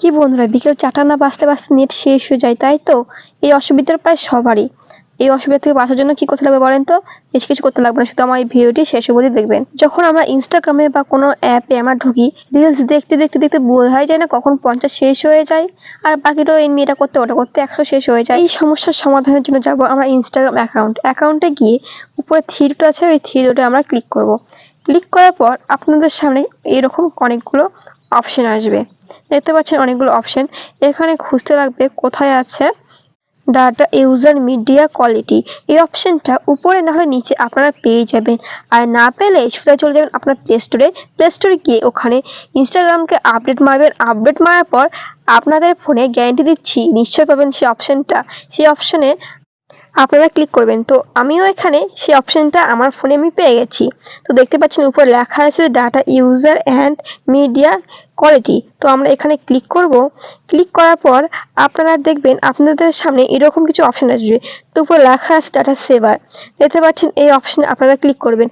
কি বন্ধুরা, বিকেল 4টা না বাজতে বাজতে নেট শেষ হয়ে যায়, তাই তো? এই অসুবিধাটা প্রায় সবারই। এই অসুবিধা থেকে বাঁচার জন্য কি করতে লাগবে বলেন তো? বেশি কিছু করতে লাগবে না, শুধু আমার এই ভিডিওটি শেষ অবধি দেখবেন। যখন আমরা ইনস্টাগ্রামে বা কোনো অ্যাপে আমরা ঢুকি, রিলস দেখতে দেখতে দেখতে বোঝাই যায় না কখন 50 শেষ হয়ে যায়, আর বাকিটাও এমনি এটা করতে ওটা করতে 100 শেষ হয়ে যায়। এই সমস্যার সমাধানের জন্য যাব আমরা ইনস্টাগ্রাম অ্যাকাউন্টে গিয়ে উপরে থ্রি ডট আছে, ওই থ্রি ডটে আমরা ক্লিক করব। ক্লিক করার পর আপনাদের সামনে এরকম অনেকগুলো অপশন আসবে। দেখতে পাচ্ছেন অনেকগুলো অপশন। এখানে খুঁজতে লাগবে কোথায় আছে ডাটা ইউজার মিডিয়া কোয়ালিটি। এই অপশনটা উপরে না হলে নিচে আপনারা পেয়ে যাবেন, আর না পেলে সোজা চলে যাবেন আপনার প্লে স্টোরে গিয়ে ওখানে ইনস্টাগ্রামকে আপডেট মারবেন। আপডেট মারার পর আপনাদের ফোনে গ্যারান্টি দিচ্ছি নিশ্চয় পাবেন সেই অপশনটা। সেই অপশনে আপনারা ক্লিক করবেন। তো আমিও এখানে সেই অপশনটা আমার ফোনে আমি পেয়ে গেছি। তো দেখতে পাচ্ছেন উপরে লেখা আছে data user and media quality. তো আমরা এখানে ক্লিক করব। ক্লিক করার পর আপনারা দেখবেন আপনাদের সামনে এরকম কিছু অপশন আসবে। তো উপরে লেখা আছে ডাটা সেভার। দেখতে পাচ্ছেন এই অপশনে আপনারা ক্লিক করবেন।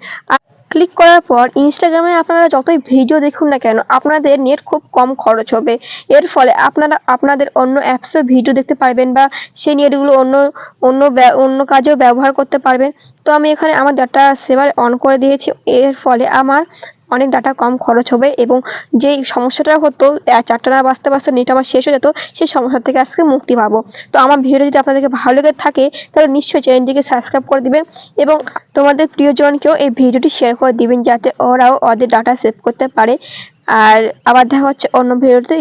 ক্লিক করার পর ইনস্টাগ্রামে আপনারা যতই ভিডিও দেখুন না কেন, আপনাদের নেট খুব কম খরচ হবে। এর ফলে আপনারা আপনাদের অন্য অ্যাপসে ভিডিও দেখতে পারবেন বা সেই নেটগুলো অন্য কাজেও ব্যবহার করতে পারবেন। তো আমি এখানে আমার ডাটা সেভার অন করে দিয়েছি। এর ফলে আমার অনেক ডাটা কম খরচ হবে এবং যেই সমস্যাটা হতো 4টা না বাজতে বাজতে নেট আমার শেষ হয়ে যেত, সেই সমস্যা থেকে আজকে মুক্তি পাবো। তো আমার ভিডিও যদি আপনাদেরকে ভালো লেগে থাকে তাহলে নিশ্চয়ই চ্যানেলটিকে সাবস্ক্রাইব করে দিবেন এবং তোমাদের প্রিয়জনকেও এই ভিডিওটি শেয়ার করে দিবেন, যাতে ওরাও ওদের ডাটা সেভ করতে পারে। আর আবার দেখা হচ্ছে অন্য ভিডিওতে।